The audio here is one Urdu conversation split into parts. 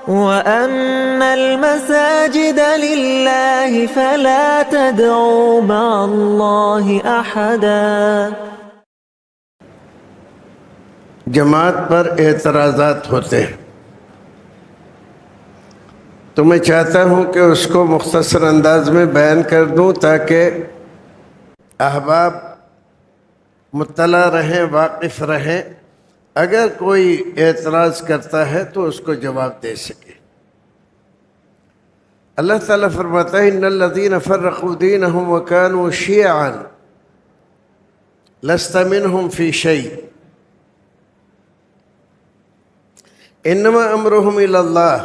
وَأَنَّ الْمَسَاجِدَ لِلَّهِ فَلَا تَدْعُوا مَعَ اللَّهِ أَحَدًا۔ جماعت پر اعتراضات ہوتے ہیں تو میں چاہتا ہوں کہ اس کو مختصر انداز میں بیان کر دوں تاکہ احباب مطلع رہیں، واقف رہیں، اگر کوئی اعتراض کرتا ہے تو اس کو جواب دے سکے۔ اللہ تعالیٰ فرماتا ہے ان الذین فرقوا دینہم وکانوا شیعا لست منہم فی شیء انما امرهم الی اللہ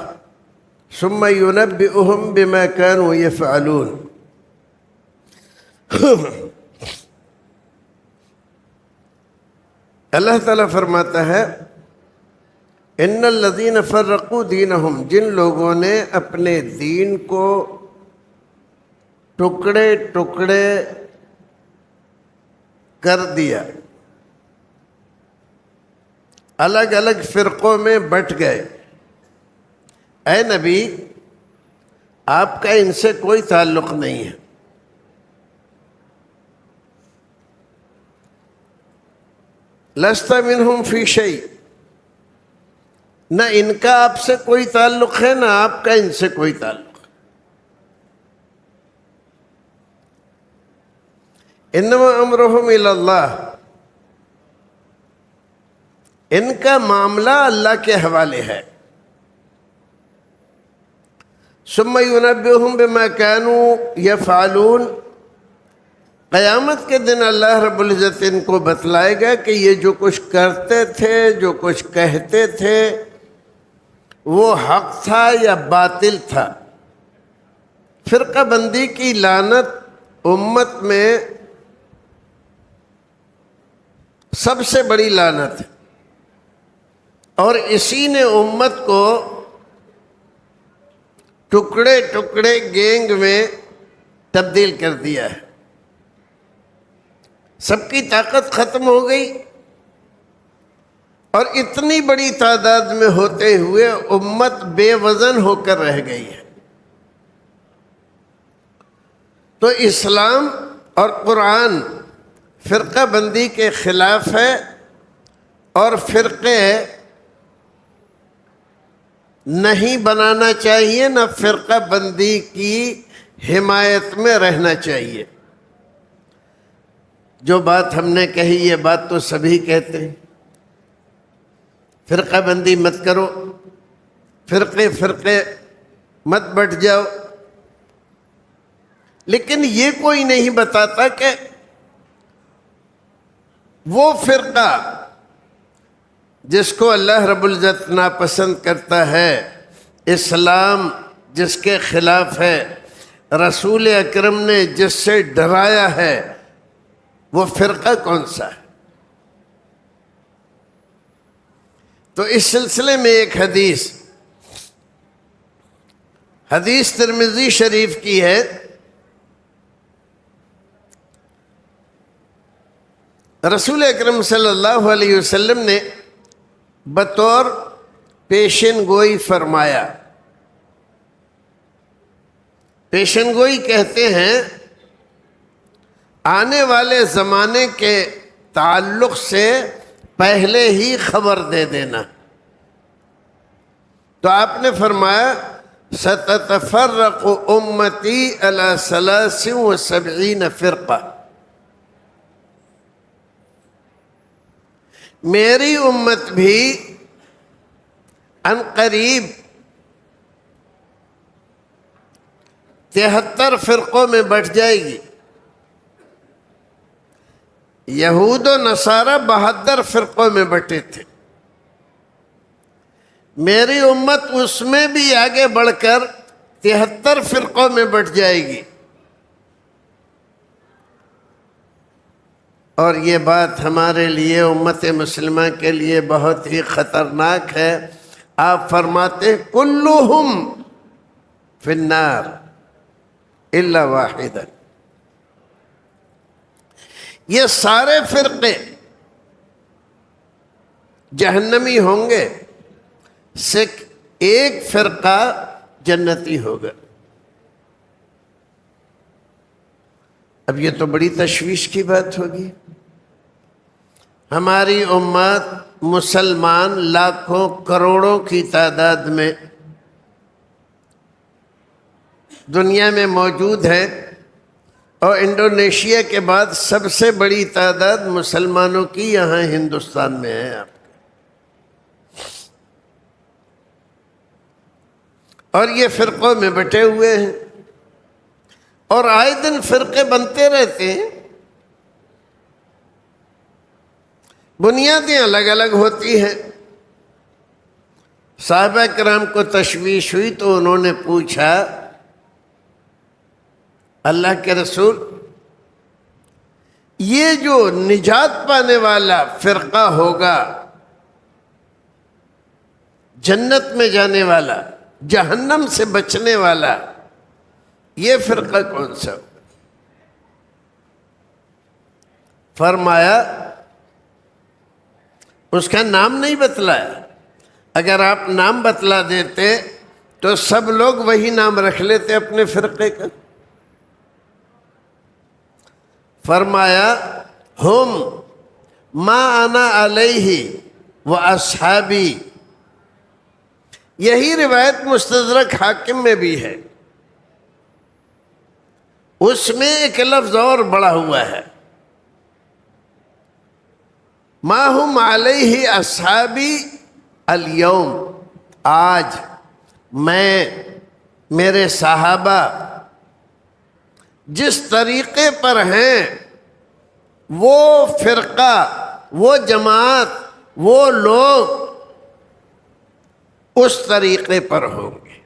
ثم ينبئهم بما كانوا يفعلون۔ اللہ تعالیٰ فرماتا ہے ان الذین فرقوا دینہم، جن لوگوں نے اپنے دین کو ٹکڑے ٹکڑے کر دیا، الگ الگ فرقوں میں بٹ گئے۔ اے نبی، آپ کا ان سے کوئی تعلق نہیں ہے۔ لست منہم فی شیء، نہ ان کا آپ سے کوئی تعلق ہے، نہ آپ کا ان سے کوئی تعلق۔ انما امرہم الی اللہ، ان کا معاملہ اللہ کے حوالے ہے۔ ثم ینبئہم بما کانوا یفعلون، قیامت کے دن اللہ رب العزت ان کو بتلائے گا کہ یہ جو کچھ کرتے تھے، جو کچھ کہتے تھے، وہ حق تھا یا باطل تھا۔ فرقہ بندی کی لعنت امت میں سب سے بڑی لعنت ہے، اور اسی نے امت کو ٹکڑے ٹکڑے گینگ میں تبدیل کر دیا ہے۔ سب کی طاقت ختم ہو گئی، اور اتنی بڑی تعداد میں ہوتے ہوئے امت بے وزن ہو کر رہ گئی ہے۔ تو اسلام اور قرآن فرقہ بندی کے خلاف ہے، اور فرقے نہیں بنانا چاہیے، نہ فرقہ بندی کی حمایت میں رہنا چاہیے۔ جو بات ہم نے کہی یہ بات تو سبھی کہتے ہیں، فرقہ بندی مت کرو، فرقے فرقے مت بٹ جاؤ، لیکن یہ کوئی نہیں بتاتا کہ وہ فرقہ جس کو اللہ رب العزت ناپسند کرتا ہے، اسلام جس کے خلاف ہے، رسول اکرم نے جس سے ڈرایا ہے، وہ فرقہ کون سا ہے؟ تو اس سلسلے میں ایک حدیث ترمذی شریف کی ہے۔ رسول اکرم صلی اللہ علیہ وسلم نے بطور پیشن گوئی فرمایا۔ پیشن گوئی کہتے ہیں آنے والے زمانے کے تعلق سے پہلے ہی خبر دے دینا۔ تو آپ نے فرمایا ستتفرق امتی علی 73 فرقہ، میری امت بھی عنقریب 73 فرقوں میں بٹ جائے گی۔ یہود و نصارہ 72 فرقوں میں بٹے تھے، میری امت اس میں بھی آگے بڑھ کر 73 فرقوں میں بٹ جائے گی۔ اور یہ بات ہمارے لیے، امت مسلمہ کے لیے بہت ہی خطرناک ہے۔ آپ فرماتے ہیں کلہم فی النار الا واحدا، یہ سارے فرقے جہنمی ہوں گے ایک فرقہ جنتی ہوگا۔ اب یہ تو بڑی تشویش کی بات ہوگی۔ ہماری امت مسلمان لاکھوں کروڑوں کی تعداد میں دنیا میں موجود ہے، اور انڈونیشیا کے بعد سب سے بڑی تعداد مسلمانوں کی یہاں ہندوستان میں ہے۔ اور یہ فرقوں میں بٹے ہوئے ہیں، اور آئے دن فرقے بنتے رہتے ہیں، بنیادیں الگ الگ ہوتی ہیں۔ صحابہ کرام کو تشویش ہوئی تو انہوں نے پوچھا، اللہ کے رسول، یہ جو نجات پانے والا فرقہ ہوگا، جنت میں جانے والا، جہنم سے بچنے والا، یہ فرقہ کون سا ہوگا؟ فرمایا اس کا نام نہیں بتلایا۔ اگر آپ نام بتلا دیتے تو سب لوگ وہی نام رکھ لیتے اپنے فرقے کا۔ فرمایا ہم ما انا علیہ و اصحابی، یہی روایت مستدرک حاکم میں بھی ہے، اس میں ایک لفظ اور بڑا ہوا ہے، ما ہم علیہ اصحابی الیوم، آج میں، میرے صحابہ جس طریقے پر ہیں، وہ فرقہ، وہ جماعت، وہ لوگ اس طریقے پر ہوں گے۔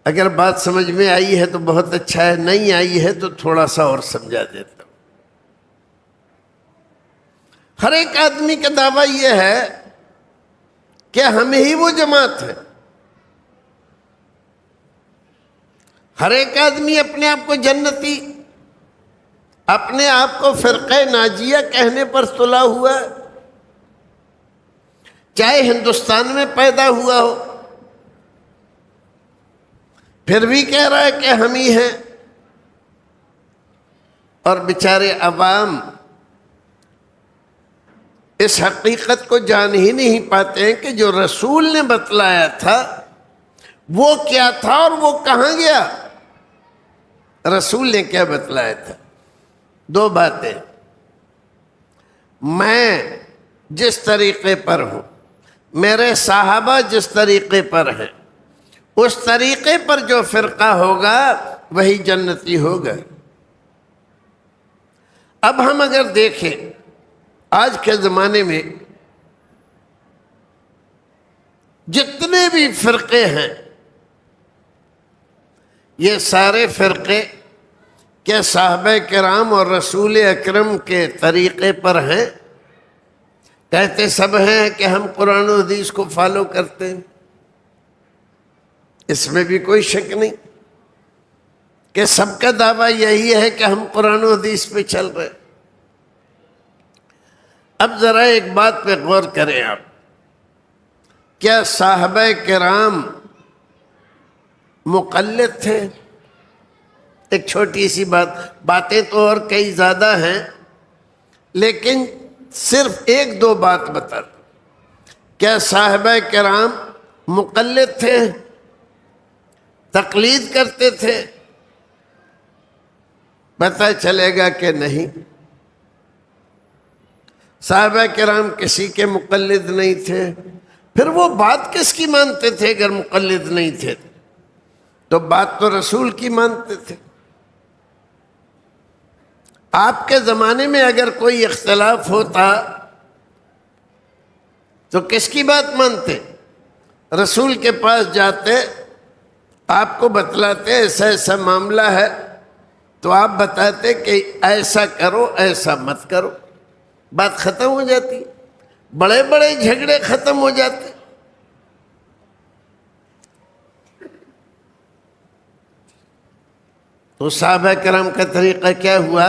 اگر بات سمجھ میں آئی ہے تو بہت اچھا ہے، نہیں آئی ہے تو تھوڑا سا اور سمجھا دیتا ہوں۔ ہر ایک آدمی کا دعویٰ یہ ہے کہ ہم ہی وہ جماعت ہے۔ ہر ایک آدمی اپنے آپ کو جنتی، اپنے آپ کو فرقہ ناجیہ کہنے پر تلا ہوا ہے، چاہے ہندوستان میں پیدا ہوا ہو، پھر بھی کہہ رہا ہے کہ ہم ہی ہیں۔ اور بیچارے عوام اس حقیقت کو جان ہی نہیں پاتے ہیں کہ جو رسول نے بتلایا تھا وہ کیا تھا اور وہ کہاں گیا۔ رسول نے کیا بتلایا تھا؟ دو باتیں، میں جس طریقے پر ہوں، میرے صحابہ جس طریقے پر ہیں، اس طریقے پر جو فرقہ ہوگا وہی جنتی ہوگا۔ اب ہم اگر دیکھیں آج کے زمانے میں جتنے بھی فرقے ہیں، یہ سارے فرقے کیا صحابہ کرام اور رسول اکرم کے طریقے پر ہیں؟ کہتے سب ہیں کہ ہم قرآن و حدیث کو فالو کرتے ہیں، اس میں بھی کوئی شک نہیں کہ سب کا دعویٰ یہی ہے کہ ہم قرآن و حدیث پہ چل رہے۔ اب ذرا ایک بات پہ غور کریں آپ، کیا صحابہ کرام مقلد تھے؟ ایک چھوٹی سی باتیں تو اور کئی زیادہ ہیں، لیکن صرف ایک دو بات بتا دو۔ کیا صحابہ کرام مقلد تھے؟ تقلید کرتے تھے؟ پتہ چلے گا کہ نہیں۔ صحابہ کرام کسی کے مقلد نہیں تھے، پھر وہ بات کس کی مانتے تھے؟ اگر مقلد نہیں تھے تو بات تو رسول کی مانتے تھے۔ آپ کے زمانے میں اگر کوئی اختلاف ہوتا تو کس کی بات مانتے؟ رسول کے پاس جاتے، آپ کو بتلاتے ایسا ایسا معاملہ ہے، تو آپ بتاتے کہ ایسا کرو ایسا مت کرو، بات ختم ہو جاتی، بڑے بڑے جھگڑے ختم ہو جاتے۔ تو صحابہ کرام کا طریقہ کیا ہوا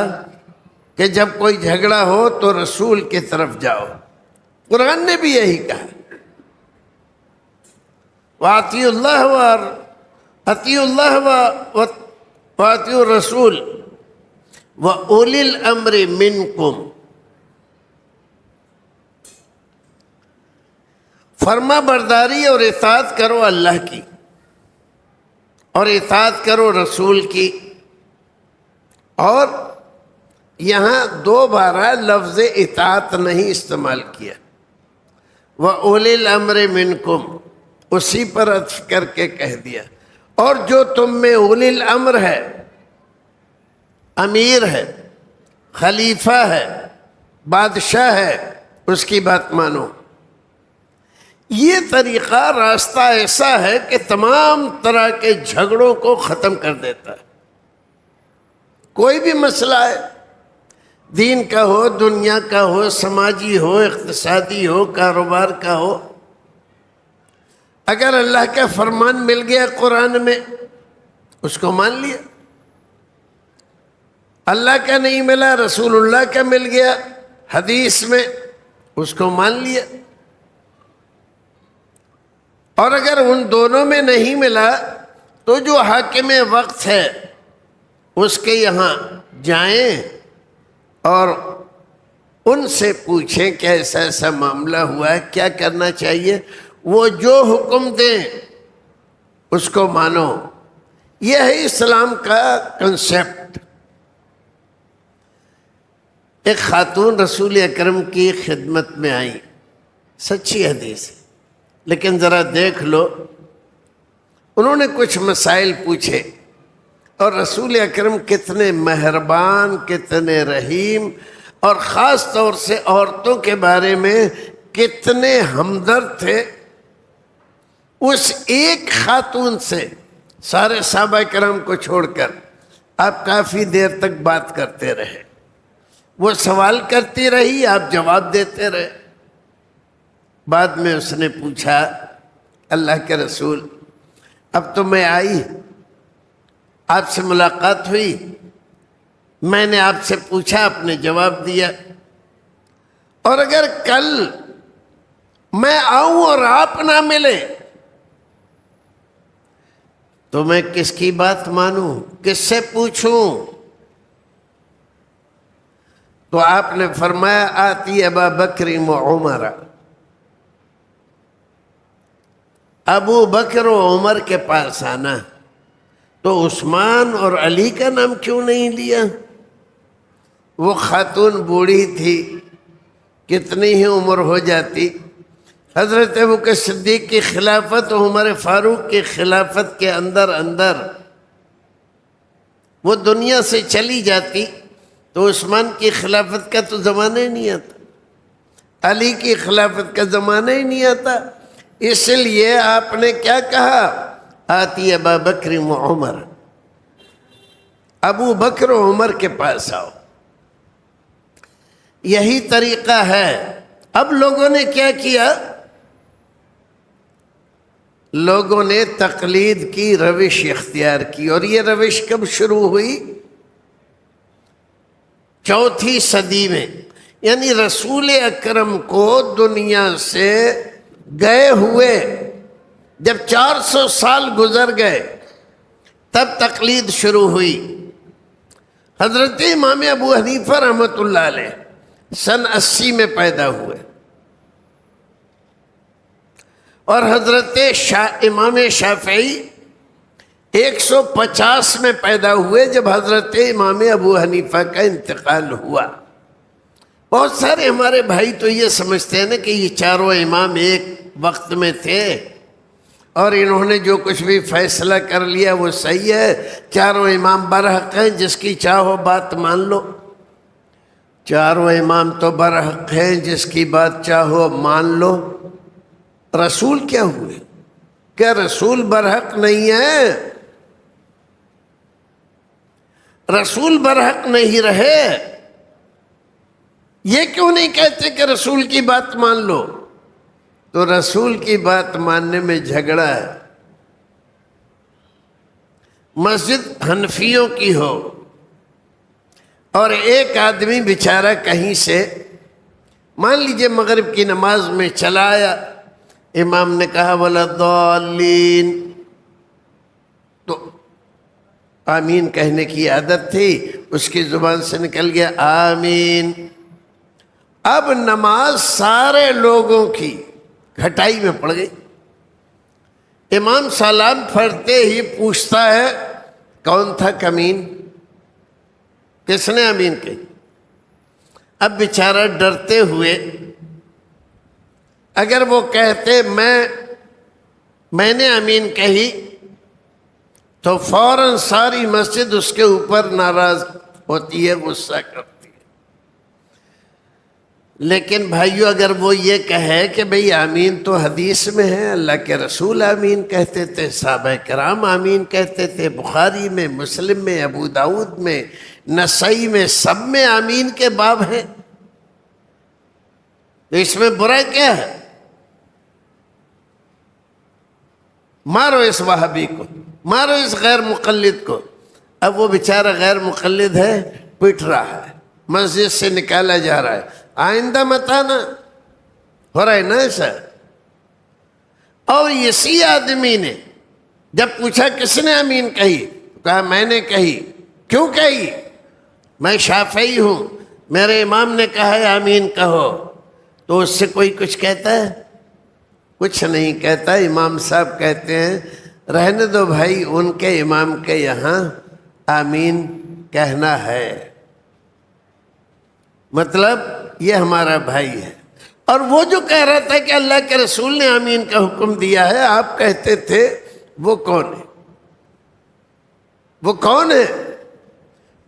کہ جب کوئی جھگڑا ہو تو رسول کی طرف جاؤ، قرآن نے بھی یہی کہا، وَأَطِيعُوا اللَّهَ وَأَطِيعُوا اللَّهَ وَأَطِيعُوا الرَّسُولَ وَأُولِي الْأَمْرِ مِنْكُمْ، فرما برداری اور اطاعت کرو اللہ کی، اور اطاعت کرو رسول کی۔ اور یہاں دو بارہ لفظ اطاعت نہیں استعمال کیا، وَأُولِي الْأَمْرِ مِنْكُمْ اسی پر عطف کر کے کہہ دیا۔ اور جو تم میں اولی الامر ہے، امیر ہے، خلیفہ ہے، بادشاہ ہے، اس کی بات مانو۔ یہ طریقہ راستہ ایسا ہے کہ تمام طرح کے جھگڑوں کو ختم کر دیتا ہے۔ کوئی بھی مسئلہ ہے، دین کا ہو، دنیا کا ہو، سماجی ہو، اقتصادی ہو، کاروبار کا ہو، اگر اللہ کا فرمان مل گیا قرآن میں اس کو مان لیا، اللہ کا نہیں ملا رسول اللہ کا مل گیا حدیث میں اس کو مان لیا، اور اگر ان دونوں میں نہیں ملا تو جو حاکم وقت ہے اس کے یہاں جائیں اور ان سے پوچھیں کہ ایسا ایسا معاملہ ہوا ہے، کیا کرنا چاہیے، وہ جو حکم دیں اس کو مانو۔ یہ ہے اسلام کا کنسیپٹ۔ ایک خاتون رسول اکرم کی خدمت میں آئی، سچی حدیث ہے لیکن ذرا دیکھ لو، انہوں نے کچھ مسائل پوچھے اور رسول اکرم کتنے مہربان، کتنے رحیم، اور خاص طور سے عورتوں کے بارے میں کتنے ہمدرد تھے۔ اس ایک خاتون سے سارے صحابہ کرام کو چھوڑ کر آپ کافی دیر تک بات کرتے رہے، وہ سوال کرتی رہی، آپ جواب دیتے رہے۔ بعد میں اس نے پوچھا، اللہ کے رسول اب تو میں آئی، آپ سے ملاقات ہوئی، میں نے آپ سے پوچھا، آپ نے جواب دیا، اور اگر کل میں آؤں اور آپ نہ ملے تو میں کس کی بات مانوں، کس سے پوچھوں؟ تو آپ نے فرمایا آتی ابا بکر و عمر، ابو بکر و عمر کے پاس آنا۔ تو عثمان اور علی کا نام کیوں نہیں لیا؟ وہ خاتون بوڑھی تھی، کتنی ہی عمر ہو جاتی، حضرت ابوبکر صدیق کی خلافت و عمر فاروق کی خلافت کے اندر وہ دنیا سے چلی جاتی تو عثمان کی خلافت کا تو زمانہ ہی نہیں آتا، علی کی خلافت کا زمانہ ہی نہیں آتا۔ اس لیے آپ نے کیا کہا؟ آتی ابا بکر و عمر، ابو بکر و عمر کے پاس آؤ۔ یہی طریقہ ہے۔ اب لوگوں نے کیا کیا؟ لوگوں نے تقلید کی روش اختیار کی، اور یہ روش کب شروع ہوئی؟ چوتھی صدی میں، یعنی رسول اکرم کو دنیا سے گئے ہوئے جب 400 سال گزر گئے تب تقلید شروع ہوئی۔ حضرت امام ابو حنیفہ رحمۃ اللہ علیہ سن 80 میں پیدا ہوئے، اور حضرت امام شافعی 150 میں پیدا ہوئے جب حضرت امام ابو حنیفہ کا انتقال ہوا۔ بہت سارے ہمارے بھائی تو یہ سمجھتے ہیں نا کہ یہ چاروں امام ایک وقت میں تھے اور انہوں نے جو کچھ بھی فیصلہ کر لیا وہ صحیح ہے، چاروں امام برحق ہیں، جس کی چاہو بات مان لو۔ چاروں امام تو برحق ہیں، جس کی بات چاہو مان لو۔ رسول کیا ہوئے؟ کیا رسول برحق نہیں ہے؟ رسول برحق نہیں رہے؟ یہ کیوں نہیں کہتے کہ رسول کی بات مان لو؟ تو رسول کی بات ماننے میں جھگڑا ہے۔ مسجد حنفیوں کی ہو اور ایک آدمی بیچارہ کہیں سے مان لیجئے مغرب کی نماز میں چلا آیا، امام نے کہا وَلَضَّالِّينَ، تو آمین کہنے کی عادت تھی، اس کی زبان سے نکل گیا آمین۔ اب نماز سارے لوگوں کی گھٹائی میں پڑ گئی۔ امام سلام پھڑتے ہی پوچھتا ہے کون تھا کمین، کس نے آمین کہی؟ اب بیچارہ ڈرتے ہوئے، اگر وہ کہتے میں نے آمین کہی تو فوراً ساری مسجد اس کے اوپر ناراض ہوتی ہے، غصہ کرتی ہے۔ لیکن بھائیو، اگر وہ یہ کہے کہ بھئی آمین تو حدیث میں ہے، اللہ کے رسول آمین کہتے تھے، صحابہ کرام آمین کہتے تھے، بخاری میں، مسلم میں، ابو داؤد میں، نسائی میں، سب میں آمین کے باب ہیں، تو اس میں برا کیا ہے؟ مارو اس وہابی کو، مارو اس غیر مقلد کو۔ اب وہ بیچارہ غیر مقلد ہے، پٹ رہا ہے، مسجد سے نکالا جا رہا ہے، آئندہ مت آنا، ہو رہا ہے نا ایسا۔ اور اسی آدمی نے جب پوچھا کس نے آمین کہی، کہا میں نے کہی۔ کیوں کہی؟ میں شافعی ہوں، میرے امام نے کہا ہے آمین کہو۔ تو اس سے کوئی کچھ کہتا ہے؟ کچھ نہیں کہتا۔ امام صاحب کہتے ہیں رہنے دو بھائی، ان کے امام کے یہاں آمین کہنا ہے، مطلب یہ ہمارا بھائی ہے۔ اور وہ جو کہہ رہا تھا کہ اللہ کے رسول نے آمین کا حکم دیا ہے، آپ کہتے تھے، وہ کون ہے؟ وہ کون ہے؟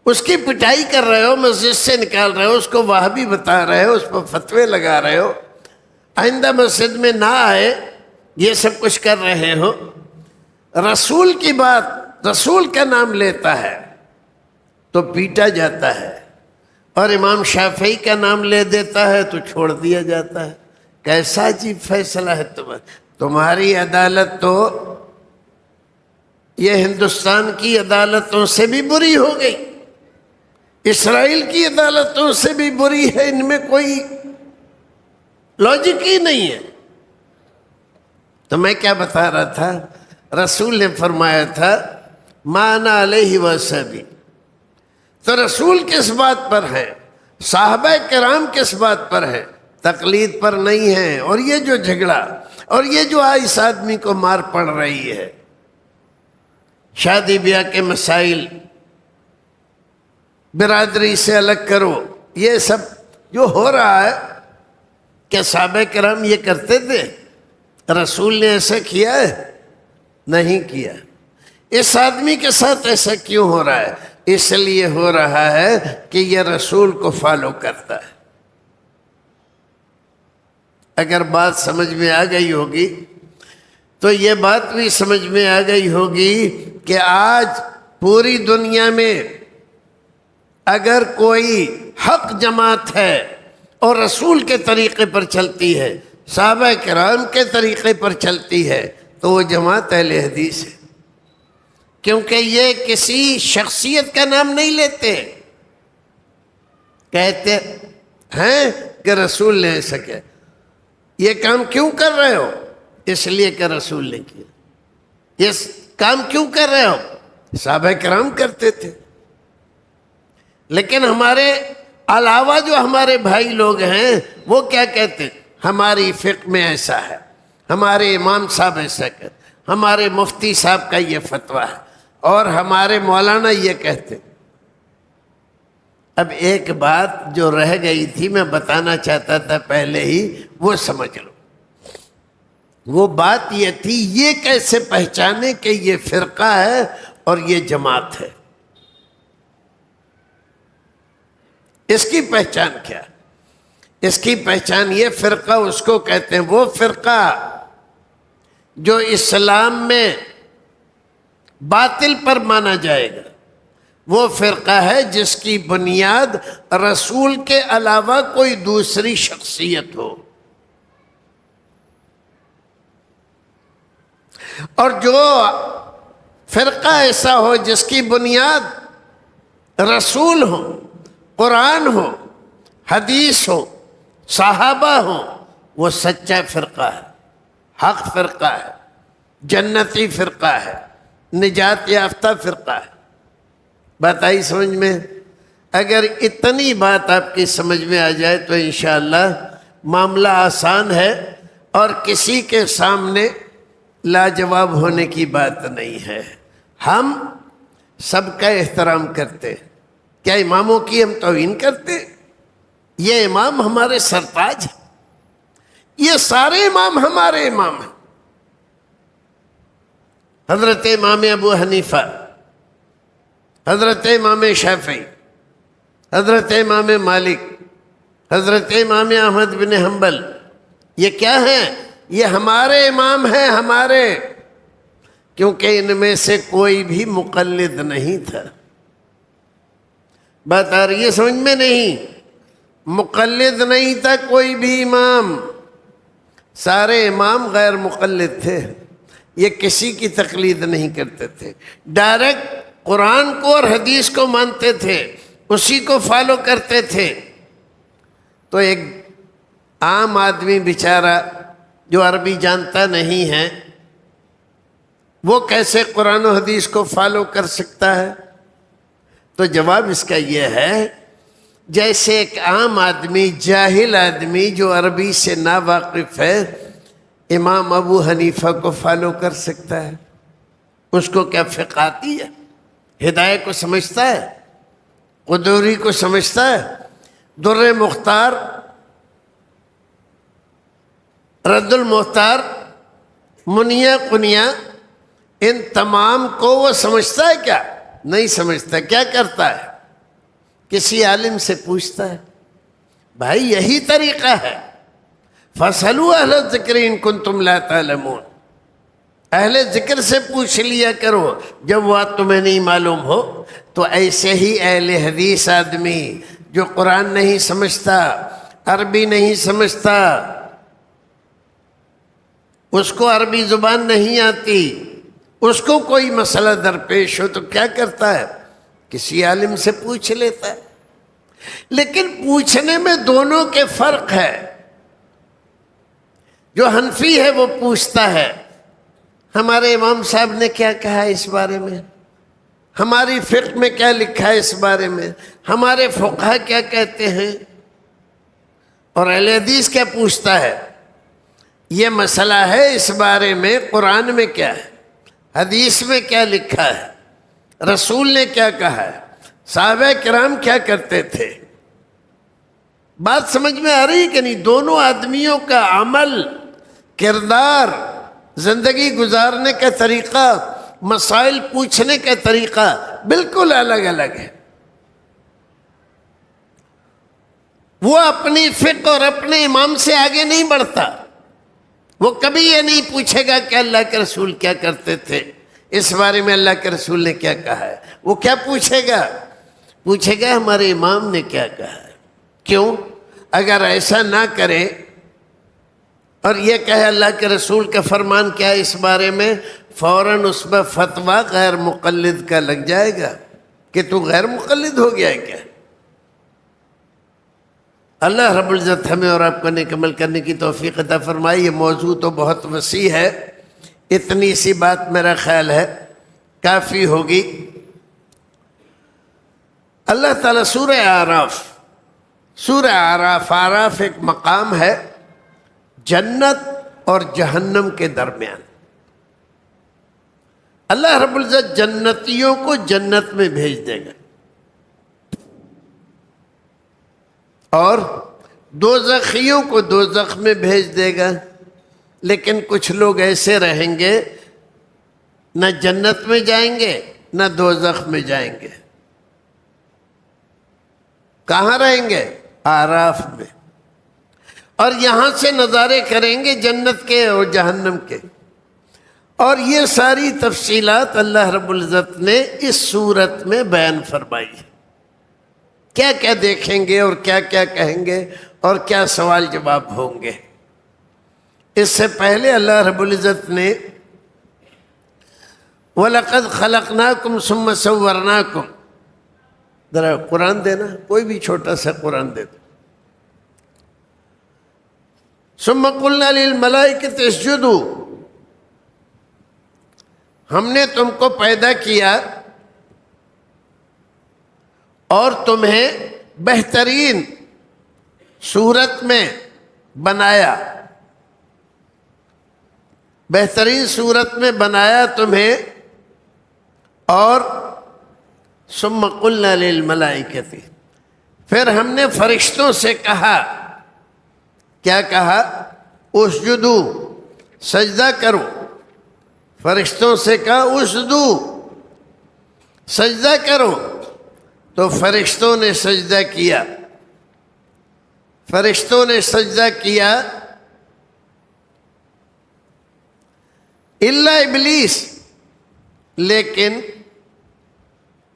اس کی پٹائی کر رہے ہو، مسجد سے نکال رہے ہو، اس کو وہابی بتا رہے ہو، اس پر فتوے لگا رہے ہو، آئندہ مسجد میں نہ آئے، یہ سب کچھ کر رہے ہو۔ رسول کی بات، رسول کا نام لیتا ہے تو پیٹا جاتا ہے، اور امام شافعی کا نام لے دیتا ہے تو چھوڑ دیا جاتا ہے۔ کیسا عجیب فیصلہ ہے تمہاری عدالت تو یہ ہندوستان کی عدالتوں سے بھی بری ہو گئی، اسرائیل کی عدالتوں سے بھی بری ہے، ان میں کوئی لاجک ہی نہیں ہے۔ تو میں کیا بتا رہا تھا؟ رسول نے فرمایا تھا ما انا علیہ وصحبی، تو رسول کس بات پر ہے، صحابہ کرام کس بات پر ہے؟ تقلید پر نہیں ہے۔ اور یہ جو جھگڑا اور یہ جو اس آدمی کو مار پڑ رہی ہے، شادی بیاہ کے مسائل، برادری سے الگ کرو، یہ سب جو ہو رہا ہے، کیا صحابہ کرام یہ کرتے تھے؟ رسول نے ایسا کیا ہے؟ نہیں کیا۔ اس آدمی کے ساتھ ایسا کیوں ہو رہا ہے؟ اس لیے ہو رہا ہے کہ یہ رسول کو فالو کرتا ہے۔ اگر بات سمجھ میں آ گئی ہوگی تو یہ بات بھی سمجھ میں آ گئی ہوگی کہ آج پوری دنیا میں اگر کوئی حق جماعت ہے اور رسول کے طریقے پر چلتی ہے، صحابہ کرام کے طریقے پر چلتی ہے، تو وہ جماعت اہل حدیث ہے، کیونکہ یہ کسی شخصیت کا نام نہیں لیتے، کہتے ہیں کہ رسول نے ایسا کیا۔ یہ کام کیوں کر رہے ہو؟ اس لیے کہ رسول نے کیا۔ یہ کام کیوں کر رہے ہو؟ صحابہ کرام کرتے تھے۔ لیکن ہمارے علاوہ جو ہمارے بھائی لوگ ہیں، وہ کیا کہتے؟ ہماری فقہ میں ایسا ہے، ہمارے امام صاحب ایسا کہتے، ہمارے مفتی صاحب کا یہ فتویٰ ہے، اور ہمارے مولانا یہ کہتے۔ اب ایک بات جو رہ گئی تھی میں بتانا چاہتا تھا پہلے ہی، وہ سمجھ لو۔ وہ بات یہ تھی، یہ کیسے پہچانے کہ یہ فرقہ ہے اور یہ جماعت ہے؟ اس کی پہچان کیا؟ اس کی پہچان یہ، فرقہ اس کو کہتے ہیں، وہ فرقہ جو اسلام میں باطل پر مانا جائے گا، وہ فرقہ ہے جس کی بنیاد رسول کے علاوہ کوئی دوسری شخصیت ہو، اور جو فرقہ ایسا ہو جس کی بنیاد رسول ہو، قرآن ہو، حدیث ہو، صحابہ ہوں، وہ سچا فرقہ ہے، حق فرقہ ہے، جنتی فرقہ ہے، نجات یافتہ فرقہ ہے۔ بات آئی سمجھ میں؟ اگر اتنی بات آپ کی سمجھ میں آ جائے تو انشاءاللہ معاملہ آسان ہے، اور کسی کے سامنے لاجواب ہونے کی بات نہیں ہے۔ ہم سب کا احترام کرتے، کیا اماموں کی ہم توہین کرتے؟ یہ امام ہمارے سرتاج ہیں، یہ سارے امام ہمارے امام ہیں۔ حضرت امام ابو حنیفہ، حضرت امام شافعی، حضرت امام مالک، حضرت امام احمد بن حنبل، یہ کیا ہیں؟ یہ ہمارے امام ہیں، ہمارے، کیونکہ ان میں سے کوئی بھی مقلد نہیں تھا۔ بات آ رہی ہے سمجھ میں؟ نہیں، مقلد نہیں تھا کوئی بھی امام، سارے امام غیر مقلد تھے، یہ کسی کی تقلید نہیں کرتے تھے، ڈائریکٹ قرآن کو اور حدیث کو مانتے تھے، اسی کو فالو کرتے تھے۔ تو ایک عام آدمی بیچارہ جو عربی جانتا نہیں ہے، وہ کیسے قرآن و حدیث کو فالو کر سکتا ہے؟ تو جواب اس کا یہ ہے، جیسے ایک عام آدمی، جاہل آدمی جو عربی سے ناواقف ہے، امام ابو حنیفہ کو فالو کر سکتا ہے؟ اس کو کیا فقہ آتی ہے؟ ہدایت کو سمجھتا ہے؟ قدوری کو سمجھتا ہے؟ در مختار، رد المختار، منیا قنیا، ان تمام کو وہ سمجھتا ہے کیا؟ نہیں سمجھتا۔ کیا کرتا ہے؟ کسی عالم سے پوچھتا ہے، بھائی یہی طریقہ ہے، فَاسْأَلُوا أَهْلَ الذِّكْرِ إِن كُنتُمْ لَا تَعْلَمُونَ، اہل ذکر سے پوچھ لیا کرو جب بات تمہیں نہیں معلوم ہو۔ تو ایسے ہی اہل حدیث آدمی جو قرآن نہیں سمجھتا، عربی نہیں سمجھتا، اس کو عربی زبان نہیں آتی، اس کو کوئی مسئلہ درپیش ہو تو کیا کرتا ہے؟ کسی عالم سے پوچھ لیتا ہے۔ لیکن پوچھنے میں دونوں کے فرق ہے۔ جو حنفی ہے وہ پوچھتا ہے ہمارے امام صاحب نے کیا کہا اس بارے میں، ہماری فقہ میں کیا لکھا ہے اس بارے میں، ہمارے فقہا کیا کہتے ہیں۔ اور اہل حدیث کیا پوچھتا ہے؟ یہ مسئلہ ہے، اس بارے میں قرآن میں کیا ہے، حدیث میں کیا لکھا ہے، رسول نے کیا کہا ہے، صحابہ کرام کیا کرتے تھے۔ بات سمجھ میں آ رہی کہ نہیں؟ دونوں آدمیوں کا عمل، کردار، زندگی گزارنے کا طریقہ، مسائل پوچھنے کا طریقہ بالکل الگ الگ ہے۔ وہ اپنی فقہ اور اپنے امام سے آگے نہیں بڑھتا، وہ کبھی یہ نہیں پوچھے گا کہ اللہ کے رسول کیا کرتے تھے، اس بارے میں اللہ کے رسول نے کیا کہا ہے۔ وہ کیا پوچھے گا؟ پوچھے گا ہمارے امام نے کیا کہا ہے۔ کیوں؟ اگر ایسا نہ کرے اور یہ کہے اللہ کے رسول کا فرمان کیا ہے اس بارے میں، فوراً اس پر فتویٰ غیر مقلد کا لگ جائے گا کہ تو غیر مقلد ہو گیا ہے کیا۔ اللہ رب العزت ہمیں اور آپ کو نیک عمل کرنے کی توفیق عطا فرمائے۔ یہ موضوع تو بہت وسیع ہے، اتنی سی بات میرا خیال ہے کافی ہوگی۔ اللہ تعالیٰ سورہ اعراف، سورہ اعراف، اعراف ایک مقام ہے جنت اور جہنم کے درمیان۔ اللہ رب العزت جنتیوں کو جنت میں بھیج دے گا اور دوزخیوں کو دوزخ میں بھیج دے گا۔ لیکن کچھ لوگ ایسے رہیں گے، نہ جنت میں جائیں گے نہ دوزخ میں جائیں گے۔ کہاں رہیں گے؟ اعراف میں، اور یہاں سے نظارے کریں گے جنت کے اور جہنم کے۔ اور یہ ساری تفصیلات اللہ رب العزت نے اس صورت میں بیان فرمائی ہے، کیا کیا دیکھیں گے اور کیا کیا کہیں گے اور کیا سوال جواب ہوں گے۔ اس سے پہلے اللہ رب العزت نے وَلَقَدْ خَلَقْنَاكُمْ ثُمَّ صَوَّرْنَاكُمْ، ذرا قرآن دینا، کوئی بھی چھوٹا سا قرآن دے دو۔ ثم قلنا للملائکۃ اسجدوا، ہم نے تم کو پیدا کیا اور تمہیں بہترین صورت میں بنایا، بہترین صورت میں بنایا تمہیں، اور ثم قلنا للملائکۃ، پھر ہم نے فرشتوں سے کہا، کیا کہا؟ اسجدوا، سجدہ کرو۔ فرشتوں سے کہا اسجدوا، سجدہ کرو، تو فرشتوں نے سجدہ کیا، فرشتوں نے سجدہ کیا الا ابلیس، لیکن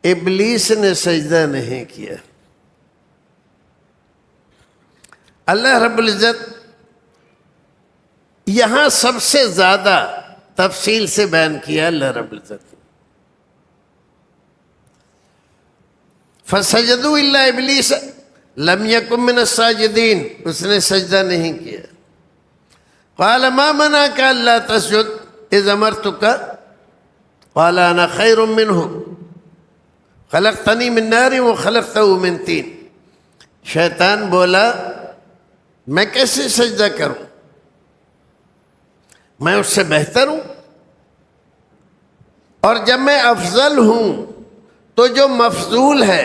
ابلیس نے سجدہ نہیں کیا۔ اللہ رب العزت یہاں سب سے زیادہ تفصیل سے بیان کیا اللہ رب العزت، فسجدوا الا ابلیس لم یکن من الساجدین، اس نے سجدہ نہیں کیا۔ قال ما منعک الا تسجد اذ امرتک قال انا خیر منہ خلقتنی من نار وخلقتہ من طین، شیطان بولا میں کیسے سجدہ کروں، میں اس سے بہتر ہوں، اور جب میں افضل ہوں تو جو مفضول ہے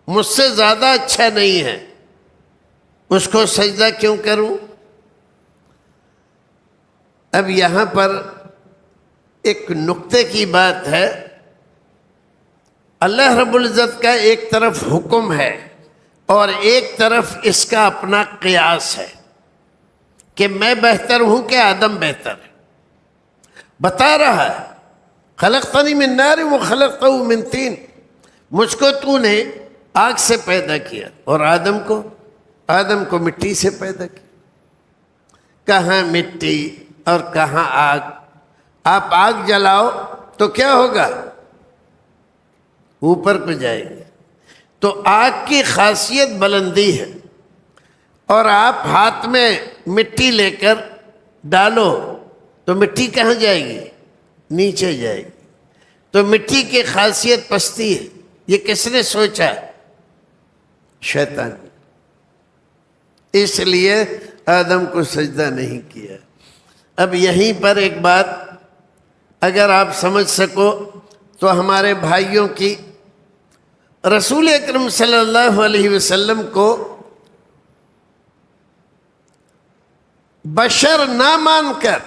مجھ سے زیادہ اچھا نہیں ہے، اس کو سجدہ کیوں کروں؟ اب یہاں پر ایک نقطے کی بات ہے، اللہ رب العزت کا ایک طرف حکم ہے اور ایک طرف اس کا اپنا قیاس ہے کہ میں بہتر ہوں کہ آدم بہتر ہے۔ بتا رہا ہے خلقتنی من نار وخلقتہ من طین، مجھ کو تو نے آگ سے پیدا کیا اور آدم کو مٹی سے پیدا کیا۔ کہاں مٹی اور کہاں آگ؟ آپ آگ جلاؤ تو کیا ہوگا؟ اوپر کو جائے گی۔ تو آگ کی خاصیت بلندی ہے، اور آپ ہاتھ میں مٹی لے کر ڈالو تو مٹی کہاں جائے گی؟ نیچے جائے گی۔ تو مٹی کی خاصیت پستی ہے۔ یہ کس نے سوچا؟ شیطان نے، اس لیے آدم کو سجدہ نہیں کیا۔ اب یہیں پر ایک بات اگر آپ سمجھ سکو تو ہمارے بھائیوں کی رسول اکرم صلی اللہ علیہ وسلم کو بشر نہ مان کر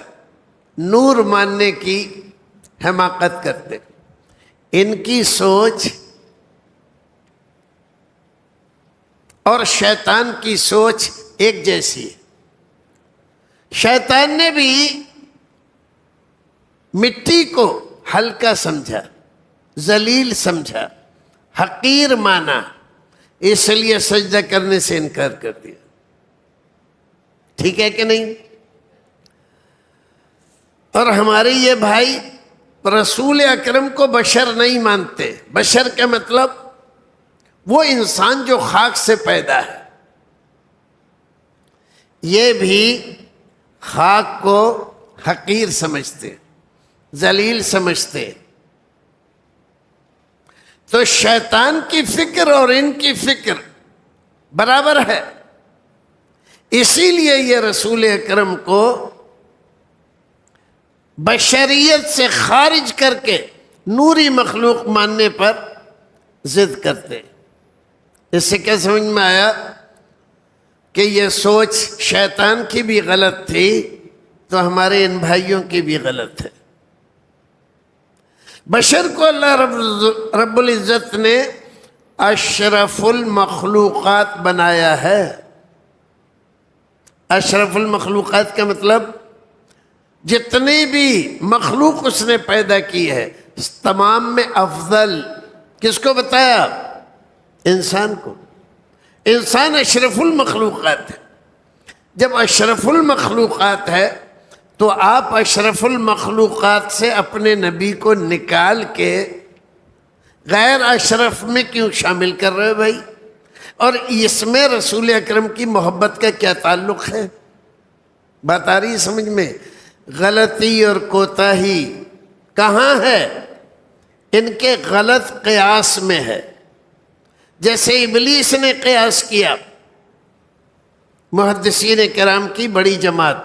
نور ماننے کی حماقت کرتے۔ ان کی سوچ اور شیطان کی سوچ ایک جیسی ہے۔ شیطان نے بھی مٹی کو ہلکا سمجھا، ذلیل سمجھا، حقیر مانا، اس لیے سجدہ کرنے سے انکار کر دیا۔ ٹھیک ہے کہ نہیں؟ اور ہمارے یہ بھائی رسول اکرم کو بشر نہیں مانتے۔ بشر کا مطلب وہ انسان جو خاک سے پیدا ہے، یہ بھی خاک کو حقیر سمجھتے، ذلیل سمجھتے۔ تو شیطان کی فکر اور ان کی فکر برابر ہے، اسی لیے یہ رسول اکرم کو بشریت سے خارج کر کے نوری مخلوق ماننے پر ضد کرتے۔ اس سے کیا سمجھ میں آیا کہ یہ سوچ شیطان کی بھی غلط تھی تو ہمارے ان بھائیوں کی بھی غلط ہے۔ بشر کو اللہ رب العزت نے اشرف المخلوقات بنایا ہے۔ اشرف المخلوقات کا مطلب جتنی بھی مخلوق اس نے پیدا کی ہے تمام میں افضل کس کو بتایا؟ انسان کو۔ انسان اشرف المخلوقات ہے۔ جب اشرف المخلوقات ہے تو آپ اشرف المخلوقات سے اپنے نبی کو نکال کے غیر اشرف میں کیوں شامل کر رہے ہو بھائی؟ اور اس میں رسول اکرم کی محبت کا کیا تعلق ہے؟ بات آ رہی ہے سمجھ میں؟ غلطی اور کوتاہی کہاں ہے؟ ان کے غلط قیاس میں ہے۔ جیسے ابلیس نے قیاس کیا، محدثین کرام کی بڑی جماعت،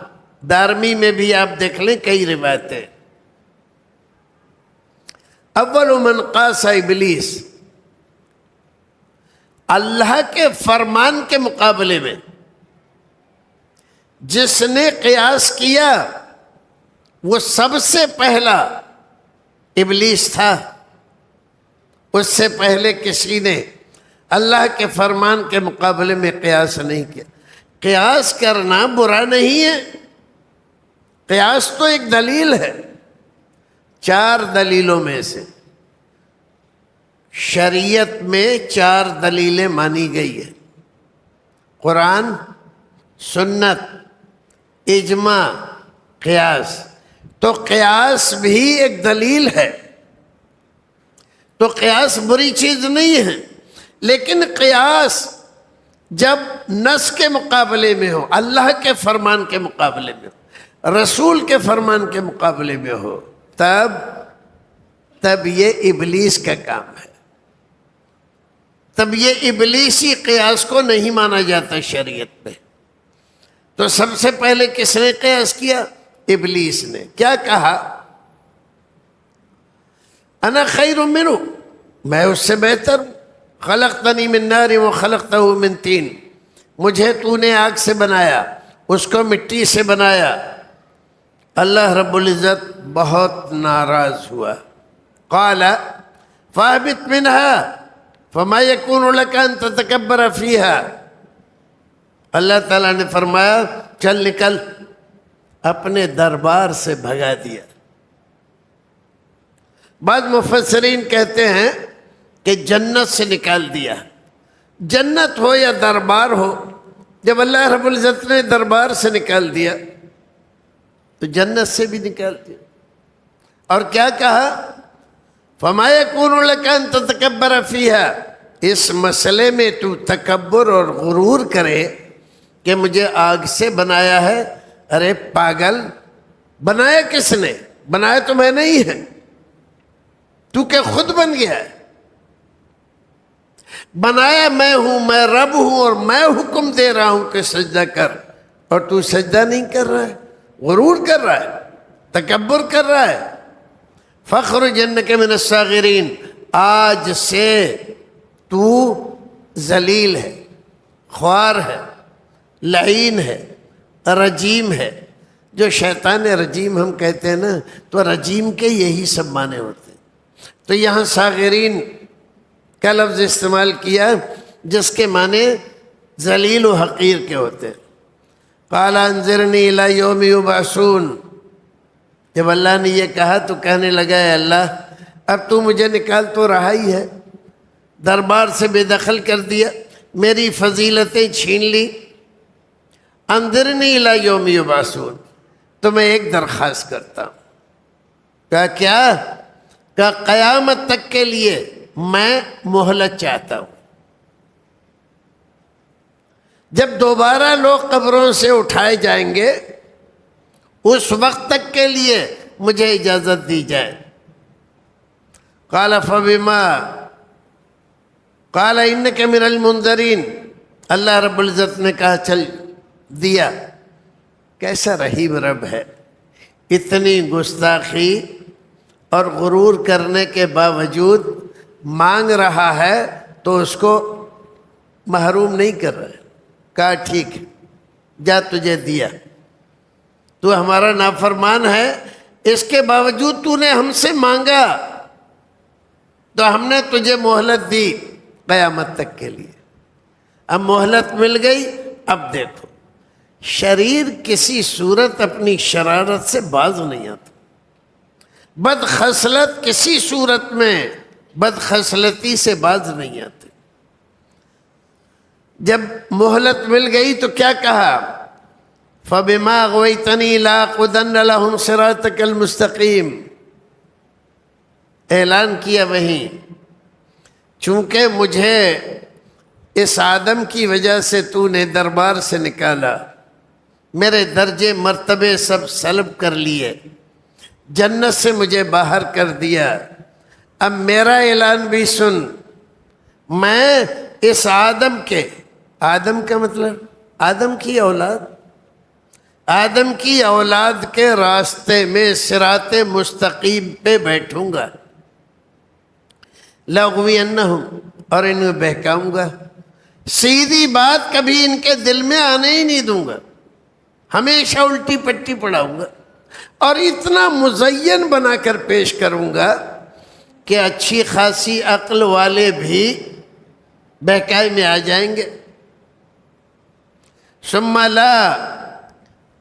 دارمی میں بھی آپ دیکھ لیں کئی روایتیں، اول من قاس ابلیس، اللہ کے فرمان کے مقابلے میں جس نے قیاس کیا وہ سب سے پہلا ابلیس تھا۔ اس سے پہلے کسی نے اللہ کے فرمان کے مقابلے میں قیاس نہیں کیا۔ قیاس کرنا برا نہیں ہے، قیاس تو ایک دلیل ہے، 4 دلیلوں میں سے شریعت میں 4 دلیلیں مانی گئی ہیں، قرآن، سنت، اجماع، قیاس۔ تو قیاس بھی ایک دلیل ہے، تو قیاس بری چیز نہیں ہے، لیکن قیاس جب نص کے مقابلے میں ہو، اللہ کے فرمان کے مقابلے میں ہو، رسول کے فرمان کے مقابلے میں ہو، تب یہ ابلیس کا کام ہے، تب یہ ابلیسی قیاس کو نہیں مانا جاتا شریعت میں۔ تو سب سے پہلے کس نے قیاس کیا؟ ابلیس نے۔ کیا کہا؟ انا خیر منہ، میں اس سے بہتر ہوں، خلقتنی من نار وخلقتہ من طین، مجھے تو نے آگ سے بنایا، اس کو مٹی سے بنایا۔ اللہ رب العزت بہت ناراض ہوا، قال فاہبط منہا فما یکون لک ان تتکبر فیہا، اللہ تعالیٰ نے فرمایا چل نکل، اپنے دربار سے بھگا دیا۔ بعض مفسرین کہتے ہیں کہ جنت سے نکال دیا، جنت ہو یا دربار ہو، جب اللہ رب العزت نے دربار سے نکال دیا تو جنت سے بھی نکال دیا۔ اور کیا کہا؟ فما یکون لک ان تتکبر فیہا، اس مسئلے میں تو تکبر اور غرور کرے کہ مجھے آگ سے بنایا ہے، ارے پاگل، بنایا کس نے؟ بنایا تو میں نہیں ہے، تو کہ خود بن گیا ہے۔ بنایا میں ہوں، میں رب ہوں، اور میں حکم دے رہا ہوں کہ سجدہ کر، اور تو سجدہ نہیں کر رہا ہے، غرور کر رہا ہے، تکبر کر رہا ہے۔ فخرج انک من الصاغرین، آج سے تو ذلیل ہے، خوار ہے، لعین ہے، رجیم ہے۔ جو شیطان رجیم ہم کہتے ہیں نا، تو رجیم کے یہی سب معنی ہوتے ہیں۔ تو یہاں صاغرین کا لفظ استعمال کیا جس کے معنی ذلیل و حقیر کے ہوتے ہیں۔ قال انظرنی الی یوم یبعثون، جب اللہ نے یہ کہا تو کہنے لگا اے اللہ اب تو مجھے نکال تو رہا ہی ہے، دربار سے بے دخل کر دیا، میری فضیلتیں چھین لی، انظرنی الی یوم یبعثون، تو میں ایک درخواست کرتا ہوں۔ کہا کیا؟ کہا قیامت تک کے لیے میں مہلت چاہتا ہوں، جب دوبارہ لوگ قبروں سے اٹھائے جائیں گے اس وقت تک کے لیے مجھے اجازت دی جائے۔ قال فبما، قال انک من المنذرین، اللہ رب العزت نے کہا چل دیا۔ کیسا رحیم رب ہے، اتنی گستاخی اور غرور کرنے کے باوجود مانگ رہا ہے تو اس کو محروم نہیں کر رہا ہے۔ کہا ٹھیک ہے، جا تجھے دیا، تو ہمارا نافرمان ہے، اس کے باوجود تو نے ہم سے مانگا تو ہم نے تجھے مہلت دی قیامت تک کے لیے۔ اب مہلت مل گئی، اب دیکھو شریر کسی صورت اپنی شرارت سے باز نہیں آتا، بد خصلت کسی صورت میں بد خصلتی سے باز نہیں آتے۔ جب مہلت مل گئی تو کیا کہا؟ فَبِمَا أَغْوَيْتَنِي لَأَقْعُدَنَّ لَهُمْ صِرَاطَكَ الْمُسْتَقِيمَ، اعلان کیا وہیں، چونکہ مجھے اس آدم کی وجہ سے تو نے دربار سے نکالا، میرے درجے مرتبے سب سلب کر لیے، جنت سے مجھے باہر کر دیا۔ اب میرا اعلان بھی سن، میں اس آدم کے، آدم کا مطلب آدم کی اولاد، آدم کی اولاد کے راستے میں صراط مستقیم پہ بیٹھوں گا، لَأُغْوِيَنَّهُمْ، اور انہیں بہکاؤں گا، سیدھی بات کبھی ان کے دل میں آنے ہی نہیں دوں گا، ہمیشہ الٹی پٹی پڑھاؤں گا، اور اتنا مزین بنا کر پیش کروں گا کہ اچھی خاصی عقل والے بھی بہکائی میں آ جائیں گے۔ ثم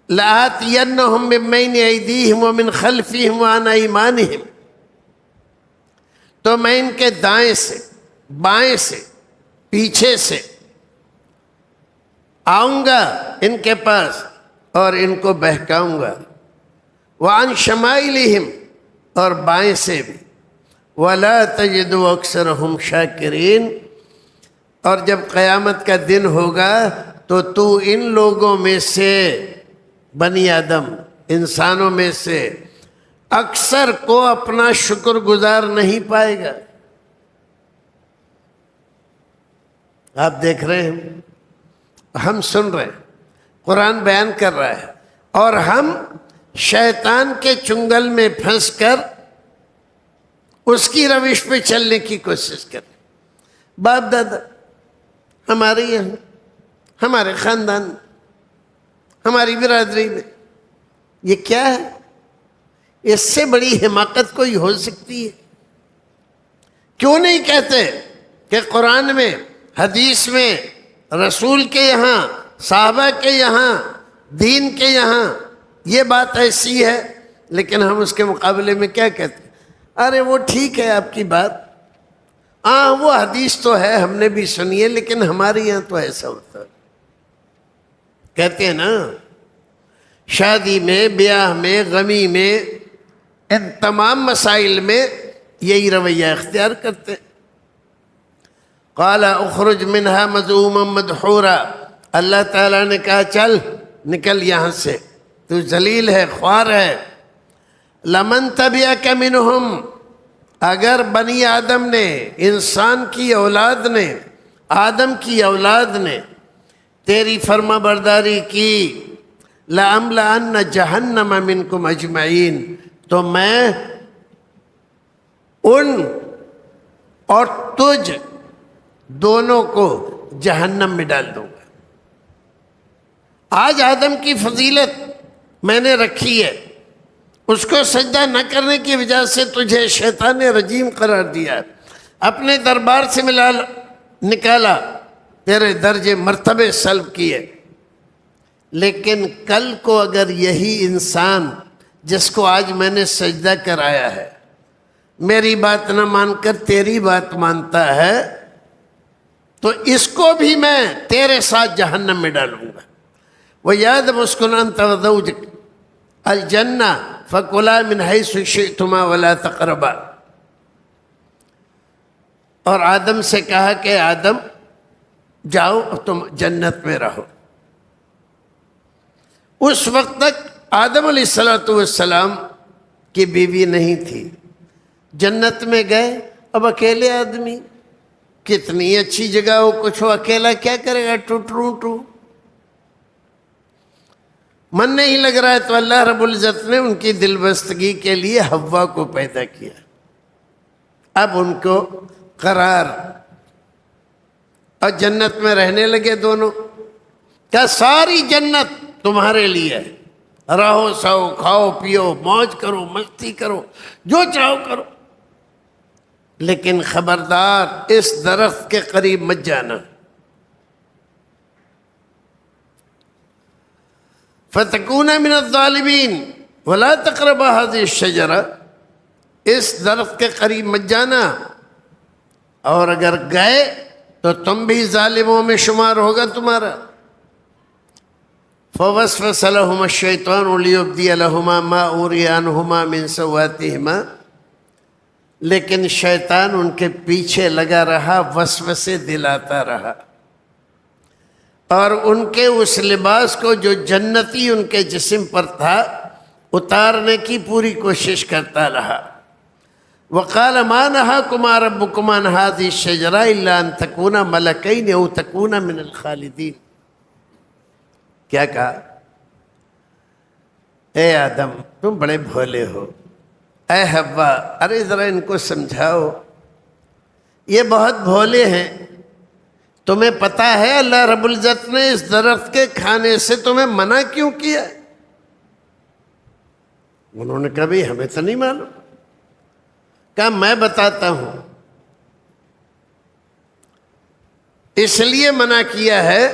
لآتینہم من بین ایدیہم ومن خلفہم وعن ایمانہم، تو میں ان کے دائیں سے، بائیں سے، پیچھے سے آؤں گا ان کے پاس اور ان کو بہکاؤں گا، وعن شمائلہم، اور بائیں سے بھی، ولا تجد اکثرہم شاکرین، اور جب قیامت کا دن ہوگا تو ان لوگوں میں سے، بنی آدم، انسانوں میں سے اکثر کو اپنا شکر گزار نہیں پائے گا۔ آپ دیکھ رہے ہیں، ہم سن رہے ہیں، قرآن بیان کر رہا ہے، اور ہم شیطان کے چنگل میں پھنس کر اس کی روش پہ چلنے کی کوشش کریں۔ باپ دادا ہمارے یہاں، ہمارے خاندان، ہماری برادری میں یہ کیا ہے؟ اس سے بڑی حماقت کوئی ہو سکتی ہے؟ کیوں نہیں کہتے کہ قرآن میں، حدیث میں، رسول کے یہاں، صحابہ کے یہاں، دین کے یہاں یہ بات ایسی ہے، لیکن ہم اس کے مقابلے میں کیا کہتے ہیں؟ ارے وہ ٹھیک ہے آپ کی بات، ہاں وہ حدیث تو ہے، ہم نے بھی سنی ہے، لیکن ہمارے یہاں تو ایسا ہوتا ہے۔ کہتے ہیں نا، شادی میں، بیاہ میں، غمی میں، ان تمام مسائل میں یہی رویہ اختیار کرتے۔ قال اخرج منها مذءوما مدحورا، اللہ تعالیٰ نے کہا چل نکل یہاں سے، تو ذلیل ہے، خوار ہے۔ لمن تبعک منہم، اگر بنی آدم نے، انسان کی اولاد نے، آدم کی اولاد نے تیری فرما برداری کی، لَأَمْلَأَنَّ جَهَنَّمَ مِنْكُمْ أَجْمَعِينَ، تو میں ان اور تجھ دونوں کو جہنم میں ڈال دوں گا۔ آج آدم کی فضیلت میں نے رکھی ہے، اس کو سجدہ نہ کرنے کی وجہ سے تجھے شیطان رجیم قرار دیا، اپنے دربار سے نکالا، تیرے درجے مرتبے سلب کیے۔ لیکن کل کو اگر یہی انسان جس کو آج میں نے سجدہ کرایا ہے، میری بات نہ مان کر تیری بات مانتا ہے، تو اس کو بھی میں تیرے ساتھ جہنم میں ڈالوں گا۔ وَيَا اسْكُنْ أَنْتَ وَزَوْجُكَ الْجَنَّةَ فَكُلَا مِنْ حَيْثُ شِئْتُمَا وَلَا تَقْرَبَا، اور آدم سے کہا کہ آدم جاؤ تم جنت میں رہو۔ اس وقت تک آدم علیہ السلام کی بیوی نہیں تھی، جنت میں گئے، اب اکیلے آدمی، کتنی اچھی جگہ ہو، کچھ ہو، اکیلا کیا کرے گا، ٹو من نہیں لگ رہا ہے، تو اللہ رب العزت نے ان کی دل بستگی کے لیے حوا کو پیدا کیا۔ اب ان کو قرار، اور جنت میں رہنے لگے دونوں۔ کیا ساری جنت تمہارے لیے ہے، رہو سو، کھاؤ پیو، موج کرو، مستی کرو، جو چاہو کرو، لیکن خبردار اس درخت کے قریب مت جانا۔ فَتَكُونَ مِنَ الظَّالِمِينَ وَلَا تَقْرَبَا هَذِهِ الشَّجَرَةَ، اس درخت کے قریب مت جانا، اور اگر گئے تو تم بھی ظالموں میں شمار ہوگا تمہارا۔ فَوَسْوَسَ لَهُمَا الشَّيْطَانُ لِيُبْدِيَ لَهُمَا مَا أُورِيَ عَنْهُمَا مِنْ سَوْآتِهِمَا، لیکن شیطان ان کے پیچھے لگا رہا، وسوسے دلاتا رہا، اور ان کے اس لباس کو جو جنتی ان کے جسم پر تھا اتارنے کی پوری کوشش کرتا رہا۔ وقال ما نهاكما ربكما عن هذه الشجرة إلا أن تكونا ملكين أو تكونا من الخالدين۔ کیا کہا؟ اے آدم تم بڑے بھولے ہو، اے حوا ارے ذرا ان کو سمجھاؤ، یہ بہت بھولے ہیں، تمہیں پتہ ہے اللہ رب العزت نے اس درخت کے کھانے سے تمہیں منع کیوں کیا؟ انہوں نے کہا بھی ہمیں تو نہیں معلوم۔ کہا میں بتاتا ہوں، اس لیے منع کیا ہے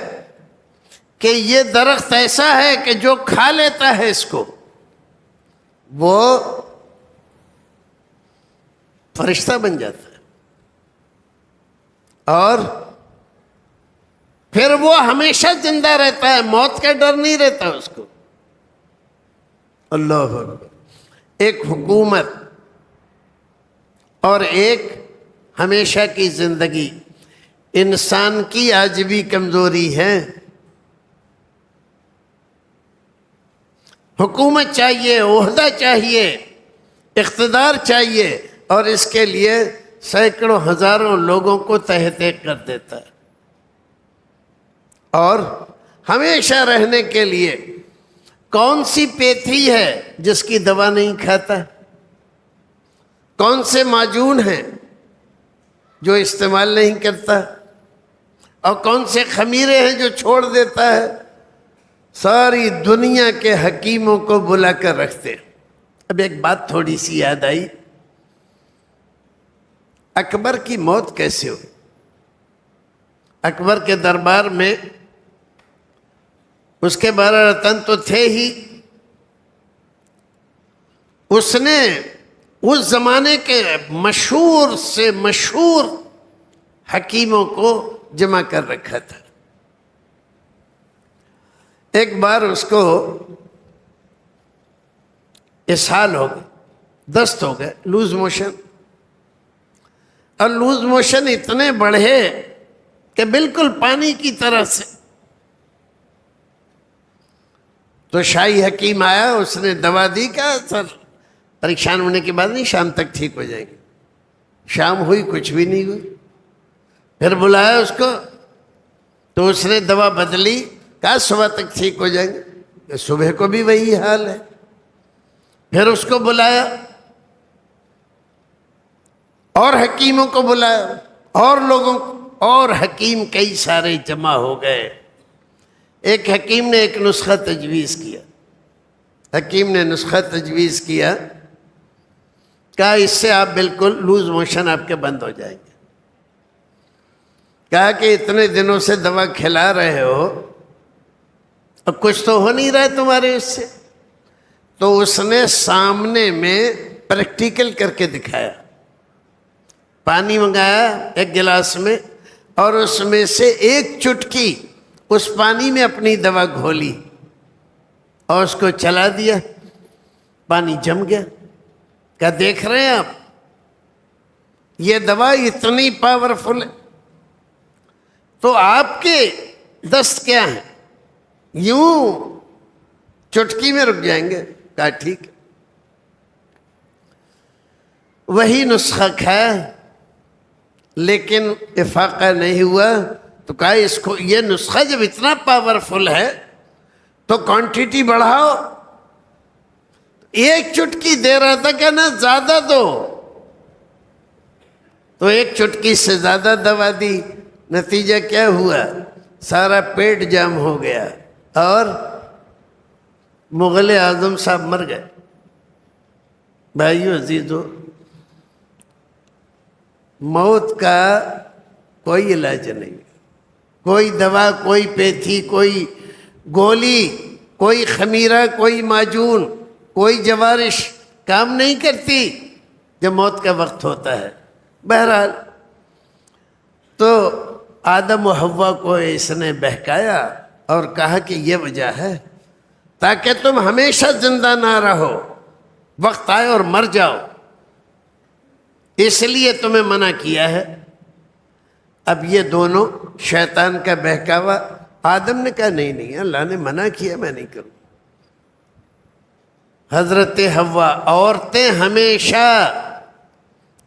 کہ یہ درخت ایسا ہے کہ جو کھا لیتا ہے اس کو وہ فرشتہ بن جاتا ہے، اور پھر وہ ہمیشہ زندہ رہتا ہے، موت کا ڈر نہیں رہتا اس کو۔ اللہ اکبر۔ ایک حکومت اور ایک ہمیشہ کی زندگی، انسان کی آج بھی کمزوری ہے۔ حکومت چاہیے، عہدہ چاہیے، اقتدار چاہیے، اور اس کے لیے سینکڑوں ہزاروں لوگوں کو تحت کر دیتا ہے، اور ہمیشہ رہنے کے لیے کون سی پیتھی ہے جس کی دوا نہیں کھاتا؟ کون سے معجون ہیں جو استعمال نہیں کرتا؟ اور کون سے خمیرے ہیں جو چھوڑ دیتا ہے؟ ساری دنیا کے حکیموں کو بلا کر رکھتے۔ اب ایک بات تھوڑی سی یاد آئی، اکبر کی موت کیسے ہوئی؟ اکبر کے دربار میں اس کے 12 رتن تو تھے ہی، اس نے اس زمانے کے مشہور سے مشہور حکیموں کو جمع کر رکھا تھا۔ ایک بار اس کو اسہال ہو گیا، دست ہو گیا، لوز موشن، اور لوز موشن اتنے بڑھے کہ بالکل پانی کی طرح سے۔ تو شاہی حکیم آیا، اس نے دوا دی، کہا سر پریشان ہونے کے بعد نہیں، شام تک ٹھیک ہو جائیں گے۔ شام ہوئی، کچھ بھی نہیں ہوئی۔ پھر بلایا اس کو، تو اس نے دوا بدلی، کہا صبح تک ٹھیک ہو جائیں گے۔ صبح کو بھی وہی حال ہے۔ پھر اس کو بلایا، اور حکیموں کو بلایا، اور لوگوں کو، اور حکیم کئی سارے جمع ہو گئے۔ ایک حکیم نے ایک نسخہ تجویز کیا، حکیم نے نسخہ تجویز کیا، کہا اس سے آپ بالکل لوز موشن آپ کے بند ہو جائیں گے۔ کہا کہ اتنے دنوں سے دوا کھلا رہے ہو، اب کچھ تو ہو نہیں رہا ہے تمہارے اس سے۔ تو اس نے سامنے میں پریکٹیکل کر کے دکھایا، پانی منگایا ایک گلاس میں، اور اس میں سے ایک چٹکی اس پانی میں اپنی دوا گھولی اور اس کو چلا دیا، پانی جم گیا۔ کیا دیکھ رہے ہیں آپ، یہ دوا اتنی پاورفل ہے، تو آپ کے دست کیا ہیں، یوں چٹکی میں رک جائیں گے؟ کہا ٹھیک ہے۔ وہی نسخہ کھایا، لیکن افاقہ نہیں ہوا۔ تو کہا اس کو، یہ نسخہ جب اتنا پاورفل ہے تو کوانٹٹی بڑھاؤ۔ ایک چٹکی دے رہا تھا کہ نا زیادہ دو، تو ایک چٹکی سے زیادہ دوا دی، نتیجہ کیا ہوا؟ سارا پیٹ جام ہو گیا، اور مغل اعظم صاحب مر گئے۔ بھائیو عزیزو، موت کا کوئی علاج نہیں، کوئی دوا، کوئی پیتھی، کوئی گولی، کوئی خمیرہ، کوئی معجون، کوئی جوارش کام نہیں کرتی جب موت کا وقت ہوتا ہے۔ بہرحال تو آدم و حوا کو اس نے بہکایا اور کہا کہ یہ وجہ ہے تاکہ تم ہمیشہ زندہ نہ رہو، وقت آئے اور مر جاؤ، اس لیے تمہیں منع کیا ہے۔ اب یہ دونوں شیطان کا بہکاوا آدم نے کہا نہیں نہیں، اللہ نے منع کیا، میں نہیں کروں۔ حضرت حوا، عورتیں ہمیشہ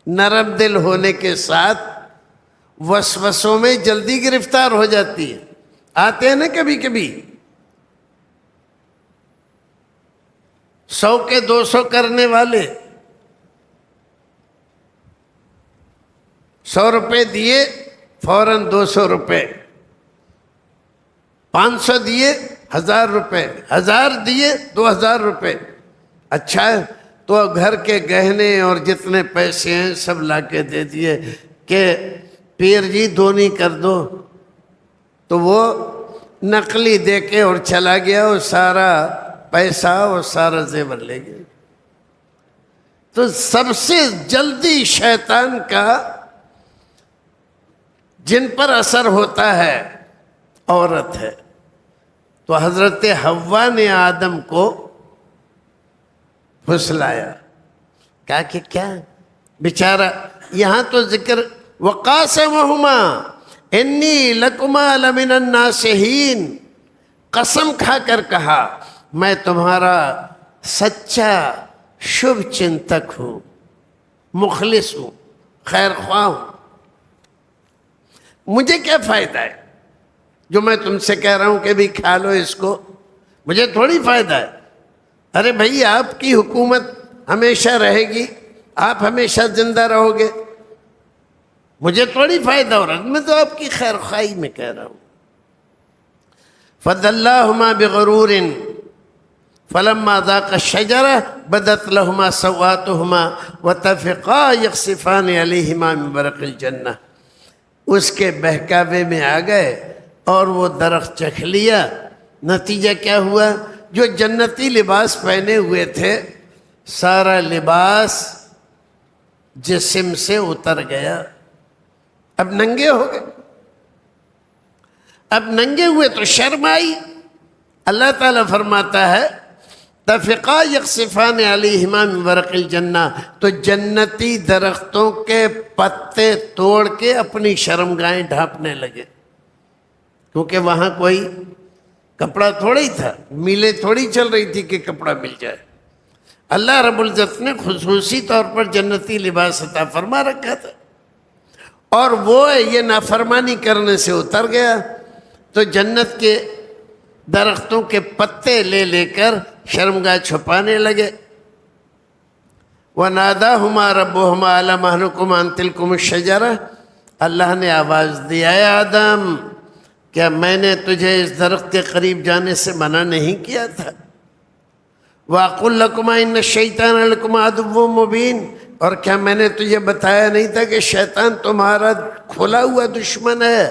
نرم دل ہونے کے ساتھ وسوسوں میں جلدی گرفتار ہو جاتی ہیں، آتے ہیں نا کبھی کبھی، 100 کے 200 کرنے والے، 100 روپے دیے فوراً 200 روپے، 500 دیے 1000 روپے، 1000 دیے 2000 روپے۔ اچھا ہے، تو گھر کے گہنے اور جتنے پیسے ہیں سب لا کے دے دیے کہ پیر جی دونی کر دو، تو وہ نقلی دے کے اور چلا گیا، وہ سارا پیسہ اور سارا زیور لے گیا۔ تو سب سے جلدی شیطان کا جن پر اثر ہوتا ہے عورت ہے۔ تو حضرت حوا نے آدم کو پھسلایا، کہا کہ کیا بیچارہ، یہاں تو ذکر وقاسمہما انی لکما لمن الناصحین، قسم کھا کر کہا میں تمہارا سچا شبھ چنتک ہوں، مخلص ہوں، خیر خواہ ہوں۔ مجھے کیا فائدہ ہے جو میں تم سے کہہ رہا ہوں کہ بھی کھا لو اس کو، مجھے تھوڑی فائدہ ہے۔ ارے بھائی آپ کی حکومت ہمیشہ رہے گی، آپ ہمیشہ زندہ رہو گے، مجھے تھوڑی فائدہ ہو رہا ہے، میں تو آپ کی خیر خواہی میں کہہ رہا ہوں۔ فَدَلَّاهُمَا بِغَرُورٍ فَلَمَّا ذَاقَا الشَّجَرَةَ بَدَتْ لَهُمَا سَوْآتُهُمَا وَطَفِقَا يَخْصِفَانِ عَلَيْهِمَا مِنْ وَرَقِ الْجَنَّةِ، اس کے بہکاوے میں آ گئے اور وہ درخت چکھ لیا۔ نتیجہ کیا ہوا؟ جو جنتی لباس پہنے ہوئے تھے سارا لباس جسم سے اتر گیا، اب ننگے ہو گئے۔ اب ننگے ہوئے تو شرم آئی۔ اللہ تعالیٰ فرماتا ہے تفقا یخصفان علیہما من ورق الجنہ، تو جنتی درختوں کے پتے توڑ کے اپنی شرمگاہیں ڈھانپنے لگے، کیونکہ وہاں کوئی کپڑا تھوڑی تھا، میلیں تھوڑی چل رہی تھی کہ کپڑا مل جائے۔ اللہ رب العزت نے خصوصی طور پر جنتی لباس عطا فرما رکھا تھا، اور وہ یہ نافرمانی کرنے سے اتر گیا، تو جنت کے درختوں کے پتے لے لے کر شرمگاہ چھپانے لگے۔ وَنَادَاهُمَا رَبُّهُمَا أَلَمْ أَنْهَكُمْ عَنْ تِلْكُمُ الشَّجَرَةِ، اللہ نے آواز دیا ہے آدم، کیا میں نے تجھے اس درخت کے قریب جانے سے منع نہیں کیا تھا؟ وَأَقُلْ لَكُمَا إِنَّ الشَّيْطَانَ لَكُمْ عَدُوٌّ مُّبِينٌ، اور کیا میں نے تجھے بتایا نہیں تھا کہ شیطان تمہارا کھلا ہوا دشمن ہے؟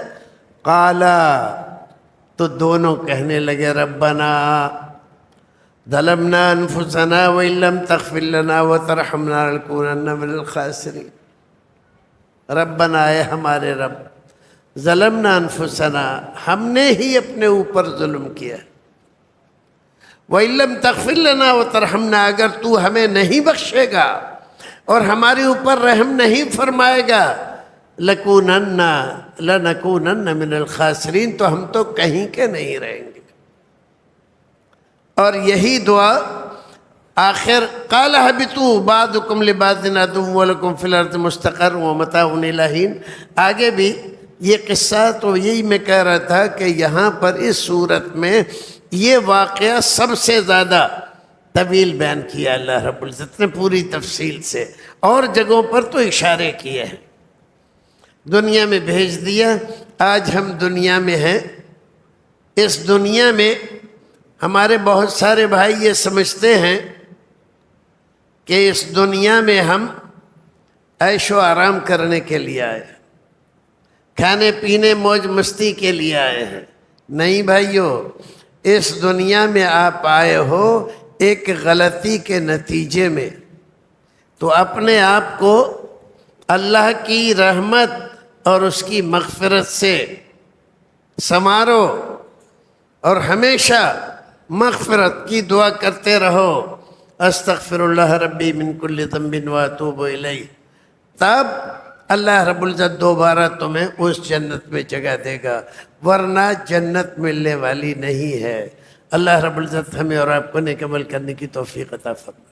قَالَا، تو دونوں کہنے لگے ربنا ظلمنا انفسنا وَإِن لَّمْ تَغْفِرْ لَنَا وَتَرْحَمْنَا لَنَكُونَنَّ مِنَ الْخَاسِرِينَ، ربنا، اے ہمارے رب، ظلمنا انفسنا، ہم نے ہی اپنے اوپر ظلم کیا، وَإِن لَّمْ تَغْفِرْ لَنَا وَتَرْحَمْنَا، اگر تو ہمیں نہیں بخشے گا اور ہمارے اوپر رحم نہیں فرمائے گا، لَنَكُونَنَّ مِنَ الْخَاسِرِينَ، تو ہم تو کہیں کے نہیں رہیں گے۔ اور یہی دعا آخر قَالَ اهْبِطُوا بَعْضُكُمْ لِبَعْضٍ عَدُوٌّ وَلَكُمْ فِي الْأَرْضِ مُسْتَقَرٌّ وَمَتَاعٌ إِلَىٰ حِينٍ۔ آگے بھی یہ قصہ، تو یہی میں کہہ رہا تھا کہ یہاں پر اس صورت میں یہ واقعہ سب سے زیادہ طویل بیان کیا اللہ رب العزت نے پوری تفصیل سے، اور جگہوں پر تو اشارے کیے ہیں۔ دنیا میں بھیج دیا، آج ہم دنیا میں ہیں۔ اس دنیا میں ہمارے بہت سارے بھائی یہ سمجھتے ہیں کہ اس دنیا میں ہم عیش و آرام کرنے کے لیے آئے ہیں، کھانے پینے موج مستی کے لیے آئے ہیں۔ نہیں بھائیو، اس دنیا میں آپ آئے ہو ایک غلطی کے نتیجے میں، تو اپنے آپ کو اللہ کی رحمت اور اس کی مغفرت سے سنوارو، اور ہمیشہ مغفرت کی دعا کرتے رہو، استغفر اللہ ربی من کل ذنب واتوب الیہ، تب اللہ رب العزت دوبارہ تمہیں اس جنت میں جگہ دے گا، ورنہ جنت ملنے والی نہیں ہے۔ اللہ رب العزت ہمیں اور آپ کو نیک عمل کرنے کی توفیق عطا فرمائے۔